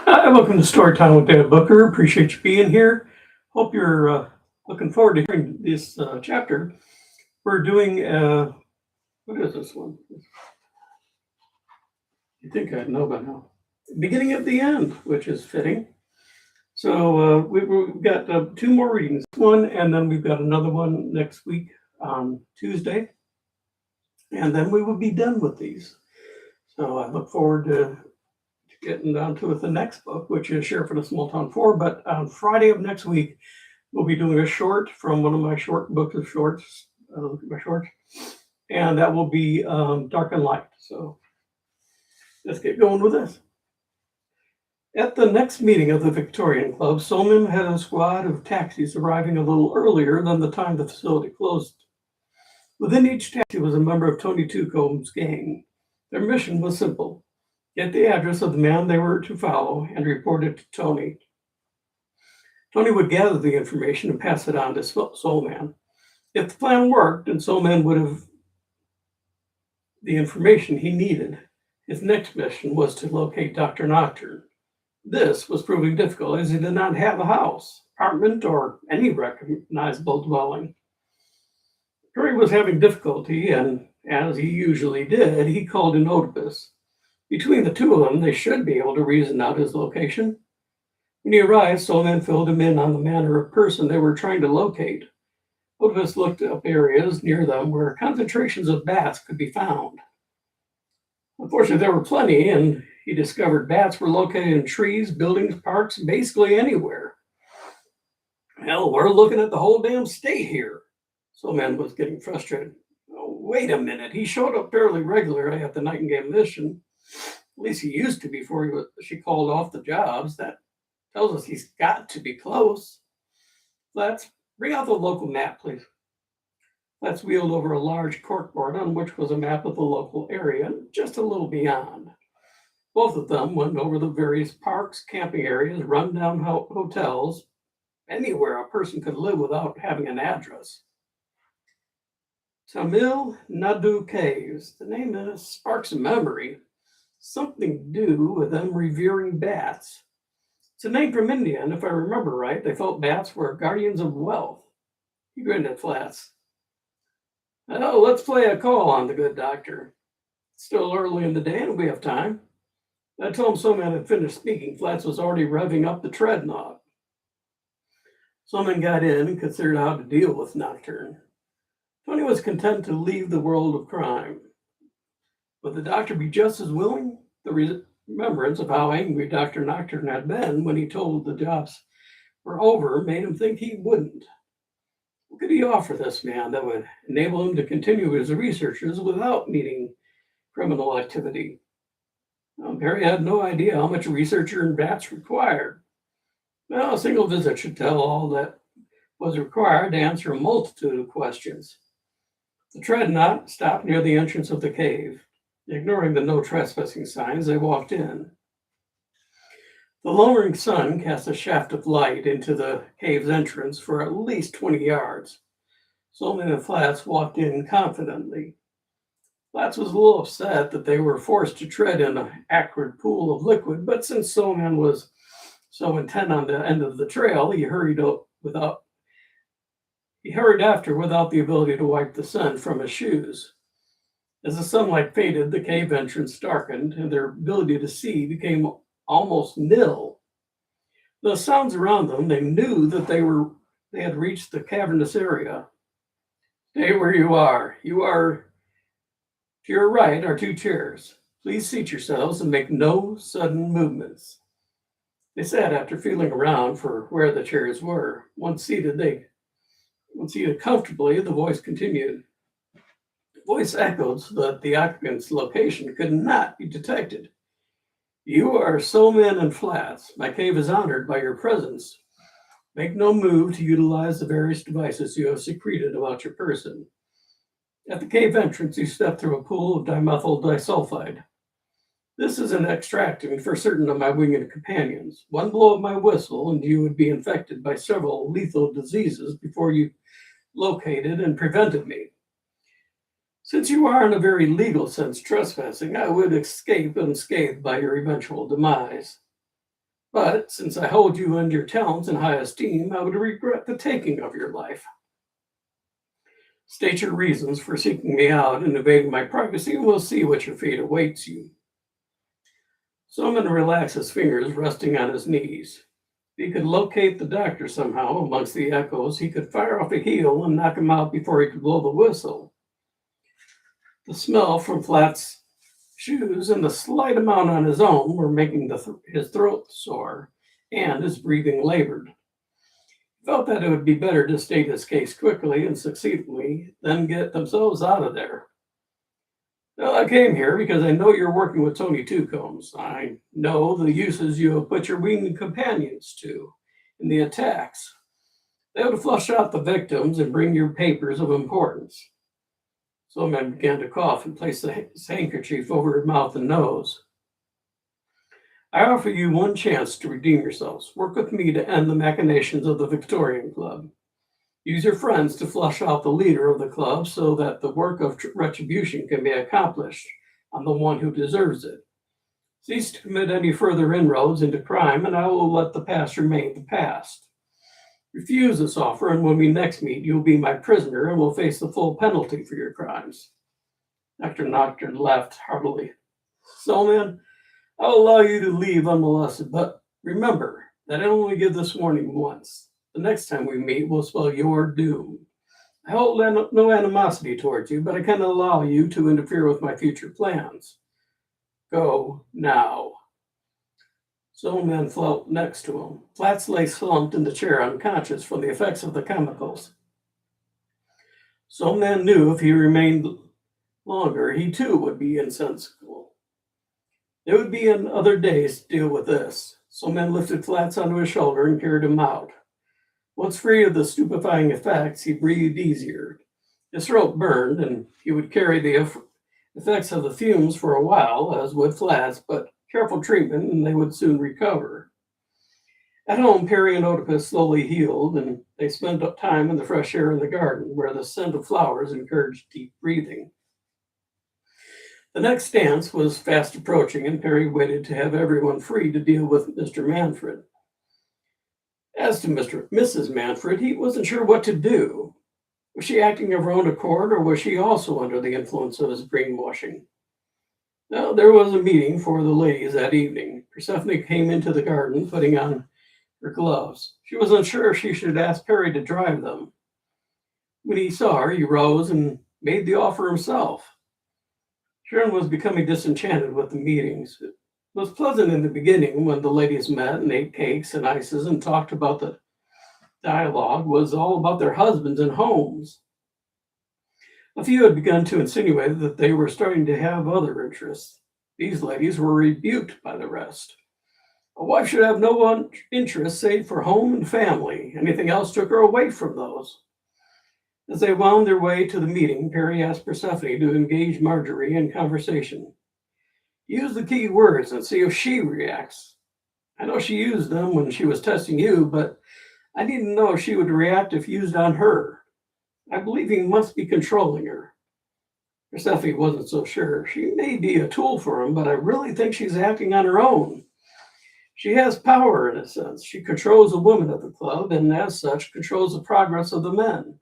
Hi, welcome to Storytime with David Booker. Appreciate you being here. Hope you're looking forward to hearing this chapter. We're doing, what is this one? You think I'd know by now. Beginning of the end, which is fitting. So we've got two more readings, one, and then we've got another one next week on Tuesday. And then we will be done with these. So I look forward to getting down to the next book, which is Sheriff of the Small Town 4. But on Friday of next week, we'll be doing a short from one of my short books of shorts, my shorts, and that will be Dark and Light. So let's get going with this. At the next meeting of the Victorian Club, Soleman had a squad of taxis arriving a little earlier than the time the facility closed. Within each taxi was a member of Tony Twocomb's gang. Their mission was simple: get the address of the man they were to follow and report it to Tony. Tony would gather the information and pass it on to Soleman. If the plan worked and Soleman would have the information he needed, his next mission was to locate Dr. Nocturn. This was proving difficult as he did not have a house, apartment, or any recognizable dwelling. Curry was having difficulty, and as he usually did, he called in Oedipus. Between the two of them, they should be able to reason out his location. When he arrived, Soleman filled him in on the manner of person they were trying to locate. Oedipus looked up areas near them where concentrations of bats could be found. Unfortunately, there were plenty, and he discovered bats were located in trees, buildings, parks, basically anywhere. Hell, we're looking at the whole damn state here. Soleman was getting frustrated. Oh, wait a minute. He showed up fairly regularly at the Nightingale mission. At least he used to before she called off the jobs. That tells us he's got to be close. Let's bring out the local map, please. Let's wheeled over a large corkboard on which was a map of the local area, just a little beyond. Both of them went over the various parks, camping areas, rundown hotels, anywhere a person could live without having an address. Tamil Nadu Caves. The name sparks a memory. Something to do with them revering bats. It's a name from India, and if I remember right, they felt bats were guardians of wealth. He grinned at Flats. Oh, let's play a call on the good doctor. It's still early in the day, and we have time. I told him Soleman had finished speaking. Flats was already revving up the treadnought. Soleman got in and considered how to deal with Nocturne. Tony was content to leave the world of crime. Would the doctor be just as willing? The remembrance of how angry Dr. Nocturne had been when he told the jobs were over made him think he wouldn't. What could he offer this man that would enable him to continue his researches without needing criminal activity? Well, Perry had no idea how much a researcher in bats required. Well, a single visit should tell all that was required to answer a multitude of questions. The treadnought stopped near the entrance of the cave. Ignoring the no trespassing signs, they walked in. The lowering sun cast a shaft of light into the cave's entrance for at least 20 yards. Soleman and Flats walked in confidently. Flats was a little upset that they were forced to tread in an acrid pool of liquid, but since Soleman was so intent on the end of the trail, he hurried after without the ability to wipe the sun from his shoes. As the sunlight faded, the cave entrance darkened, and their ability to see became almost nil. The sounds around them, they knew that they had reached the cavernous area. Stay where you are. To your right are two chairs. Please seat yourselves and make no sudden movements. They sat after feeling around for where the chairs were. Once seated comfortably, the voice continued. The voice echoed so that the occupant's location could not be detected. You are Soleman and Flats. My cave is honored by your presence. Make no move to utilize the various devices you have secreted about your person. At the cave entrance, you step through a pool of dimethyl disulfide. This is an extracting for certain of my winged companions. One blow of my whistle, and you would be infected by several lethal diseases before you located and prevented me. Since you are, in a very legal sense, trespassing, I would escape unscathed by your eventual demise. But since I hold you and your talents in high esteem, I would regret the taking of your life. State your reasons for seeking me out and invading my privacy, and we'll see what your fate awaits you. Soleman relaxed his fingers, resting on his knees. If he could locate the doctor somehow amongst the echoes, he could fire off a heel and knock him out before he could blow the whistle. The smell from Flats' shoes and the slight amount on his own were making his throat sore and his breathing labored. He felt that it would be better to state his case quickly and succinctly than get themselves out of there. Well, I came here because I know you're working with Tony Twocombs. I know the uses you have put your winged companions to in the attacks. They would flush out the victims and bring you papers of importance. Soleman began to cough and placed his handkerchief over his mouth and nose. I offer you one chance to redeem yourselves. Work with me to end the machinations of the Victorian Club. Use your friends to flush out the leader of the club so that the work of retribution can be accomplished on the one who deserves it. Cease to commit any further inroads into crime, and I will let the past remain the past. Refuse this offer, and when we next meet, you will be my prisoner and will face the full penalty for your crimes. Dr. Nocturn laughed heartily. Soleman, I will allow you to leave unmolested, but remember that I only give this warning once. The next time we meet will spell your doom. I hold no animosity towards you, but I cannot allow you to interfere with my future plans. Go now. Soleman fell next to him. Flats lay slumped in the chair, unconscious from the effects of the chemicals. Soleman knew if he remained longer, he too would be insensible. There would be another days to deal with this. Soleman lifted Flats onto his shoulder and carried him out. Once free of the stupefying effects, he breathed easier. His throat burned, and he would carry the effects of the fumes for a while, as would Flats, but careful treatment, and they would soon recover. At home, Perry and Oedipus slowly healed, and they spent time in the fresh air in the garden, where the scent of flowers encouraged deep breathing. The next dance was fast approaching, and Perry waited to have everyone free to deal with Mr. Manfred. As to Mrs. Manfred, he wasn't sure what to do. Was she acting of her own accord, or was she also under the influence of his brainwashing? Now, there was a meeting for the ladies that evening. Persephone came into the garden, putting on her gloves. She was unsure if she should ask Perry to drive them. When he saw her, he rose and made the offer himself. Sharon was becoming disenchanted with the meetings. It was pleasant in the beginning when the ladies met and ate cakes and ices and talked about the dialogue was all about their husbands and homes. A few had begun to insinuate that they were starting to have other interests. These ladies were rebuked by the rest. A wife should have no one interest save for home and family. Anything else took her away from those. As they wound their way to the meeting, Perry asked Persephone to engage Marjorie in conversation. Use the key words and see if she reacts. I know she used them when she was testing you, but I need to know if she would react if used on her. I believe he must be controlling her. Persephone wasn't so sure. She may be a tool for him, but I really think she's acting on her own. She has power in a sense. She controls the women of the club, and as such, controls the progress of the men.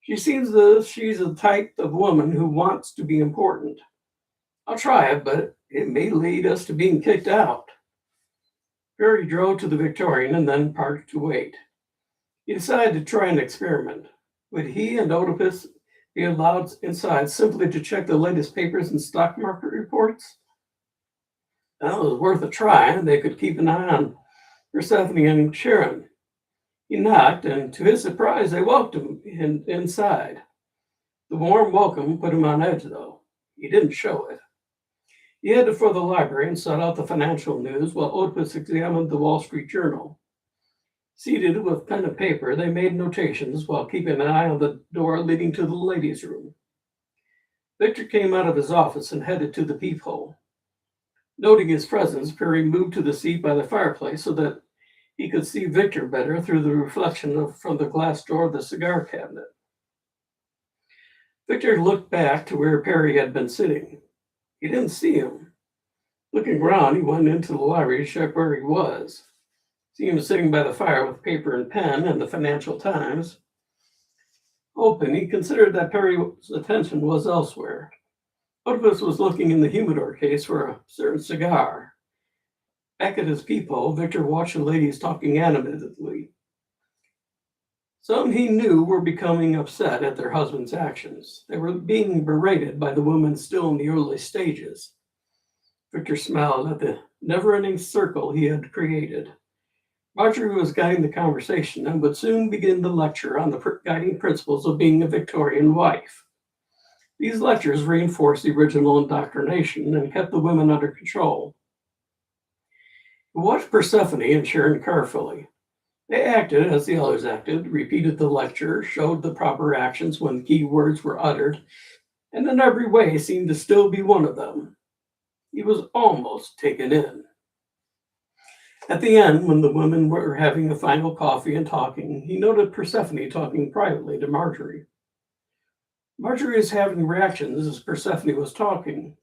She seems as she's the type of woman who wants to be important. I'll try it, but it may lead us to being kicked out. Perry drove to the Victorian and then parked to wait. He decided to try an experiment. Would he and Oedipus be allowed inside simply to check the latest papers and stock market reports? That was worth a try, and they could keep an eye on Persephone and Sharon. He knocked, and to his surprise, they welcomed him inside. The warm welcome put him on edge, though. He didn't show it. He headed for the library and sought out the financial news while Oedipus examined the Wall Street Journal. Seated with pen and paper, they made notations while keeping an eye on the door leading to the ladies' room. Victor came out of his office and headed to the peephole. Noting his presence, Perry moved to the seat by the fireplace so that he could see Victor better through the reflection from the glass door of the cigar cabinet. Victor looked back to where Perry had been sitting. He didn't see him. Looking around, he went into the library to check where he was. See him sitting by the fire with paper and pen and the Financial Times open. He considered that Perry's attention was elsewhere. Oedipus was looking in the humidor case for a certain cigar. Back at his peephole, Victor watched the ladies talking animatedly. Some he knew were becoming upset at their husbands' actions. They were being berated by the women still in the early stages. Victor smiled at the never-ending circle he had created. Marjorie was guiding the conversation and would soon begin the lecture on the guiding principles of being a Victorian wife. These lectures reinforced the original indoctrination and kept the women under control. He watched Persephone and Sharon carefully. They acted as the others acted, repeated the lecture, showed the proper actions when key words were uttered, and in every way seemed to still be one of them. He was almost taken in. At the end, when the women were having a final coffee and talking, he noted Persephone talking privately to Marjorie. Marjorie was having reactions as Persephone was talking.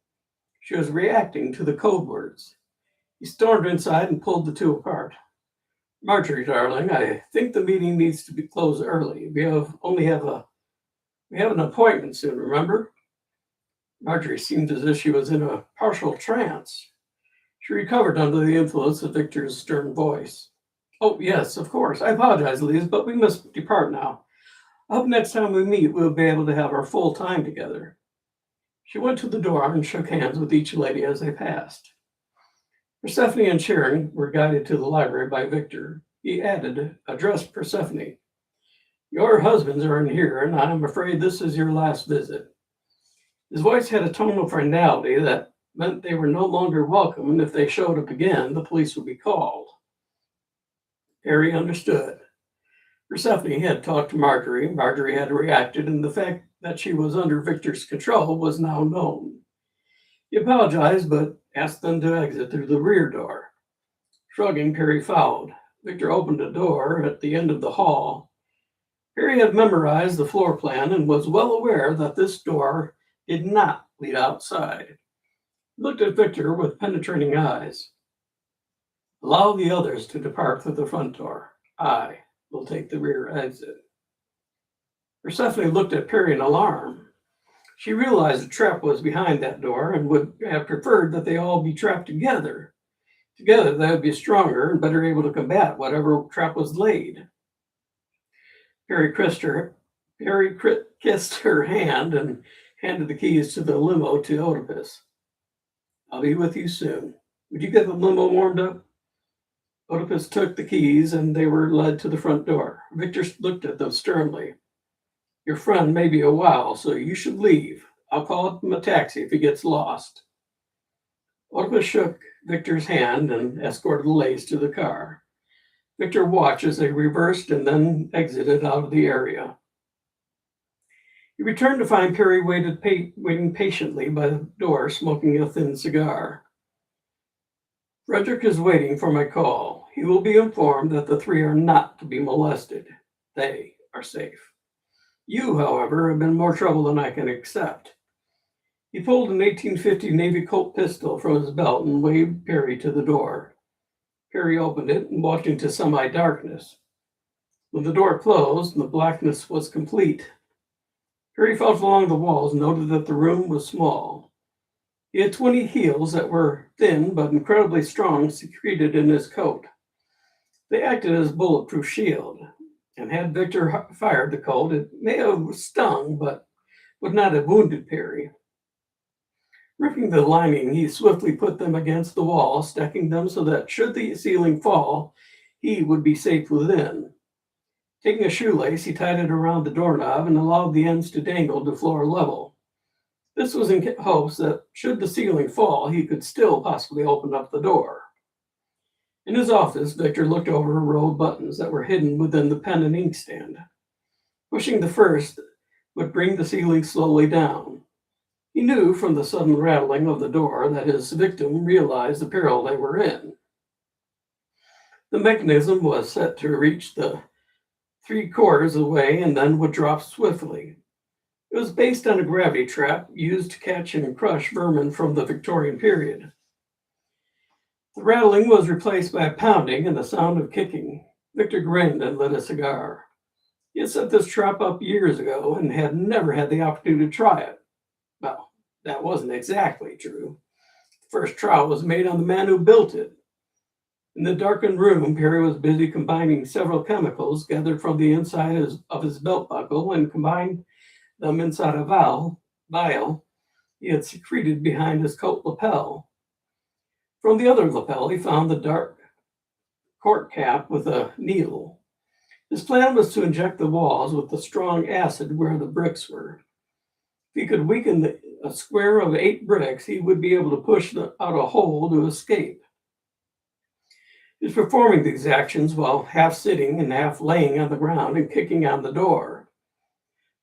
She was reacting to the code words. He stormed inside and pulled the two apart. Marjorie, darling, I think the meeting needs to be closed early. We have an appointment soon, remember? Marjorie seemed as if she was in a partial trance. She recovered under the influence of Victor's stern voice. Oh, yes, of course. I apologize, Liz, but we must depart now. I hope next time we meet, we'll be able to have our full time together. She went to the door and shook hands with each lady as they passed. Persephone and Sharon were guided to the library by Victor. He addressed Persephone. Your husbands are in here, and I'm afraid this is your last visit. His voice had a tone of finality that meant they were no longer welcome, and if they showed up again, the police would be called. Harry understood. Persephone had talked to Marjorie. Marjorie had reacted, and the fact that she was under Victor's control was now known. He apologized, but asked them to exit through the rear door. Shrugging, Perry followed. Victor opened a door at the end of the hall. Perry had memorized the floor plan and was well aware that this door did not lead outside. He looked at Victor with penetrating eyes. Allow the others to depart through the front door. I will take the rear exit. Persephone looked at Perry in alarm. She realized the trap was behind that door and would have preferred that they all be trapped together. Together, they would be stronger and better able to combat whatever trap was laid. Perry kissed her hand and handed the keys to the limo to Oedipus. I'll be with you soon. Would you get the limo warmed up? Oedipus took the keys and they were led to the front door. Victor looked at them sternly. Your friend may be a while, so you should leave. I'll call him a taxi if he gets lost. Oedipus shook Victor's hand and escorted the ladies to the car. Victor watched as they reversed and then exited out of the area. He returned to find Perry waiting patiently by the door, smoking a thin cigar. Frederick is waiting for my call. He will be informed that the three are not to be molested. They are safe. You, however, have been more trouble than I can accept. He pulled an 1850 Navy Colt pistol from his belt and waved Perry to the door. Perry opened it and walked into semi-darkness. When the door closed and the blackness was complete, Perry felt along the walls and noted that the room was small. He had 20 heels that were thin but incredibly strong secreted in his coat. They acted as a bulletproof shield, and had Victor fired the Colt, it may have stung but would not have wounded Perry. Ripping the lining, he swiftly put them against the wall, stacking them so that should the ceiling fall, he would be safe within. Taking a shoelace, he tied it around the doorknob and allowed the ends to dangle to floor level. This was in hopes that should the ceiling fall, he could still possibly open up the door. In his office, Victor looked over a row of buttons that were hidden within the pen and ink stand. Pushing the first would bring the ceiling slowly down. He knew from the sudden rattling of the door that his victim realized the peril they were in. The mechanism was set to reach the 3/4 away and then would drop swiftly. It was based on a gravity trap used to catch and crush vermin from the Victorian period. The rattling was replaced by a pounding and the sound of kicking. Victor grinned and lit a cigar. He had set this trap up years ago and had never had the opportunity to try it. Well, that wasn't exactly true. The first trial was made on the man who built it. In the darkened room, Perry was busy combining several chemicals gathered from the inside of his belt buckle and combined them inside a vial he had secreted behind his coat lapel. From the other lapel, he found the dark cork cap with a needle. His plan was to inject the walls with the strong acid where the bricks were. If he could weaken a square of 8 bricks, he would be able to push out a hole to escape. He was performing these actions while half sitting and half laying on the ground and kicking on the door.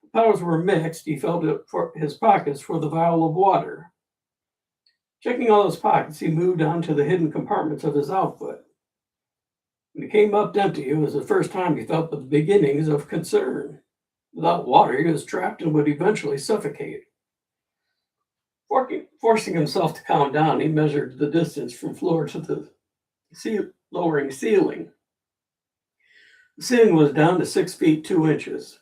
The powders were mixed. He felt for his pockets for the vial of water. Checking all his pockets, he moved on to the hidden compartments of his outfit. When he came up empty, it was the first time he felt the beginnings of concern. Without water, he was trapped and would eventually suffocate. Forcing himself to calm down, he measured the distance from floor to the lowering ceiling. The ceiling was down to 6 feet 2 inches.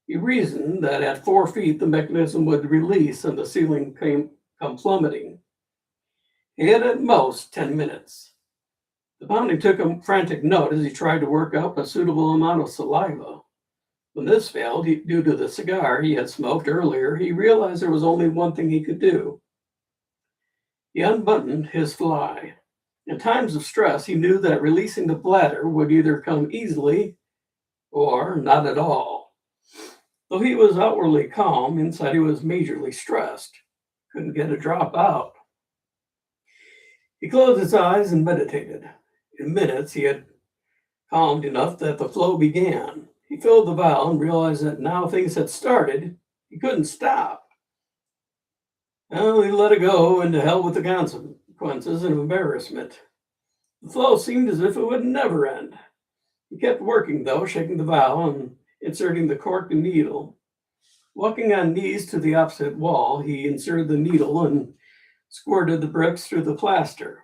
He reasoned that at 4 feet the mechanism would release and the ceiling come plummeting. He had at most 10 minutes. The pounding took a frantic note as he tried to work up a suitable amount of saliva. When this failed, due to the cigar he had smoked earlier, he realized there was only one thing he could do. He unbuttoned his fly. In times of stress, he knew that releasing the bladder would either come easily or not at all. Though he was outwardly calm, inside he was majorly stressed. Couldn't get a drop out. He closed his eyes and meditated. In minutes, he had calmed enough that the flow began. He filled the vial and realized that now things had started. He couldn't stop. Well, he let it go, and to hell with the consequences and embarrassment. The flow seemed as if it would never end. He kept working, though, shaking the vial and inserting the cork and needle. Walking on knees to the opposite wall, he inserted the needle and squirted the bricks through the plaster.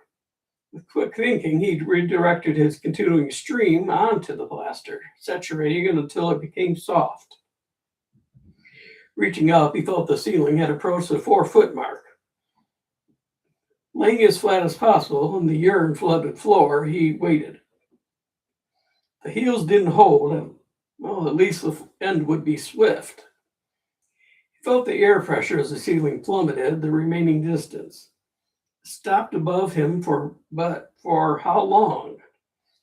With quick thinking, he redirected his continuing stream onto the plaster, saturating it until it became soft. Reaching up, he felt the ceiling had approached the 4-foot mark. Laying as flat as possible on the urine-flooded floor, he waited. The heels didn't hold, and, well, at least the end would be swift. He felt the air pressure as the ceiling plummeted the remaining distance. Stopped above him but for how long?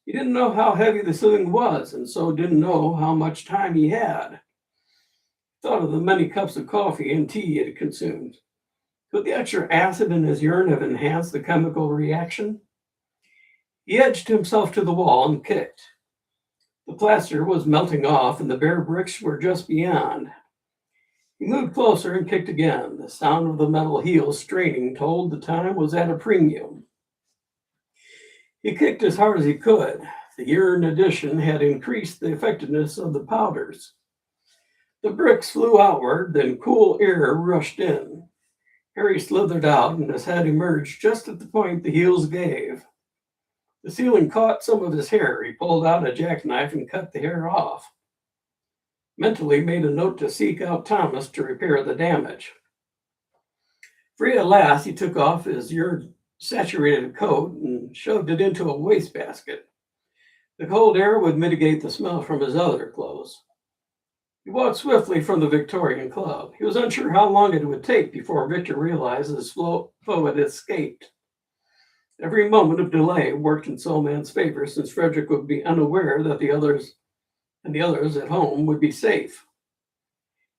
He didn't know how heavy the ceiling was, and so didn't know how much time he had. Thought of the many cups of coffee and tea he had consumed. Could the extra acid in his urine have enhanced the chemical reaction? He edged himself to the wall and kicked. The plaster was melting off, and the bare bricks were just beyond. He moved closer and kicked again. The sound of the metal heels straining told the time was at a premium. He kicked as hard as he could. The urine addition had increased the effectiveness of the powders. The bricks flew outward, then cool air rushed in. Harry slithered out, and his head emerged just at the point the heels gave. The ceiling caught some of his hair. He pulled out a jackknife and cut the hair off. Mentally made a note to seek out Thomas to repair the damage. Free at last, he took off his urine-saturated coat and shoved it into a wastebasket. The cold air would mitigate the smell from his other clothes. He walked swiftly from the Victorian Club. He was unsure how long it would take before Victor realized his foe had escaped. Every moment of delay worked in Soleman's favor, since Frederick would be unaware that the others at home would be safe.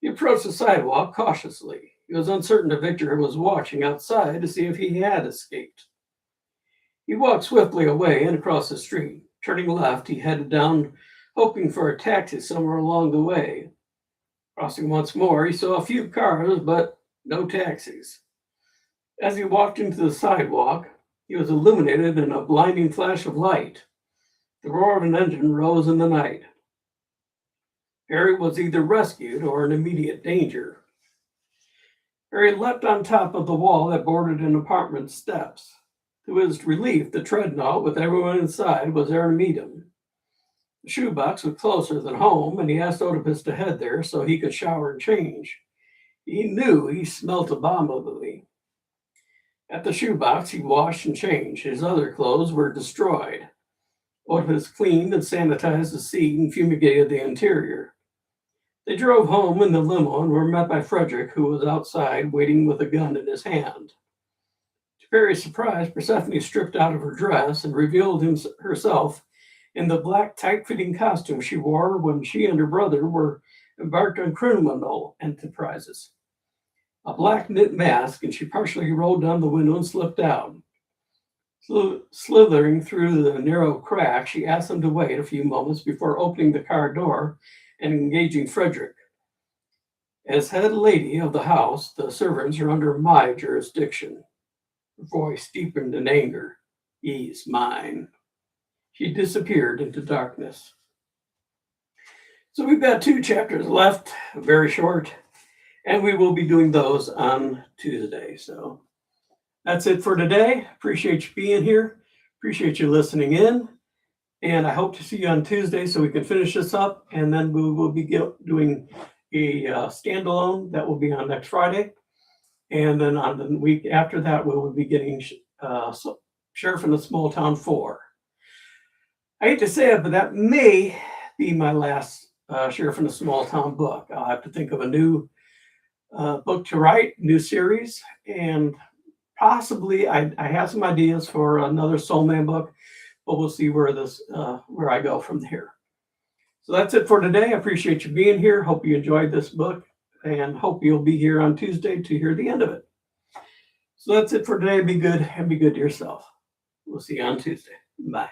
He approached the sidewalk cautiously. He was uncertain if Victor was watching outside to see if he had escaped. He walked swiftly away and across the street. Turning left, he headed down, hoping for a taxi somewhere along the way. Crossing once more, he saw a few cars, but no taxis. As he walked into the sidewalk, he was illuminated in a blinding flash of light. The roar of an engine rose in the night. Harry was either rescued or in immediate danger. Harry leapt on top of the wall that bordered an apartment steps. To his relief, the treadmill with everyone inside was there to meet him. The shoebox was closer than home, and he asked Oedipus to head there so he could shower and change. He knew he smelt abominably. At the shoebox, he washed and changed. His other clothes were destroyed. Oedipus cleaned and sanitized the seat and fumigated the interior. They drove home in the limo and were met by Frederick, who was outside waiting with a gun in his hand. To Perry's surprise, Persephone stripped out of her dress and revealed herself in the black, tight-fitting costume she wore when she and her brother were embarked on criminal enterprises. A black knit mask, and she partially rolled down the window and slipped out. Slithering through the narrow crack, she asked them to wait a few moments before opening the car door and engaging Frederick. As head lady of the house, the servants are under my jurisdiction. Her voice deepened in anger. He's mine. She disappeared into darkness. So we've got 2 chapters left, very short, and we will be doing those on Tuesday. So that's it for today. Appreciate you being here. Appreciate you listening in. And I hope to see you on Tuesday so we can finish this up. And then we will be doing a standalone that will be on next Friday. And then on the week after that, we will be getting Sheriff in a Small Town 4. I hate to say it, but that may be my last Sheriff in a Small Town book. I'll have to think of a new book to write, new series. And possibly I have some ideas for another Soul Man book. But we'll see where I go from here. So that's it for today. I appreciate you being here. Hope you enjoyed this book and hope you'll be here on Tuesday to hear the end of it. So that's it for today. Be good and be good to yourself. We'll see you on Tuesday. Bye.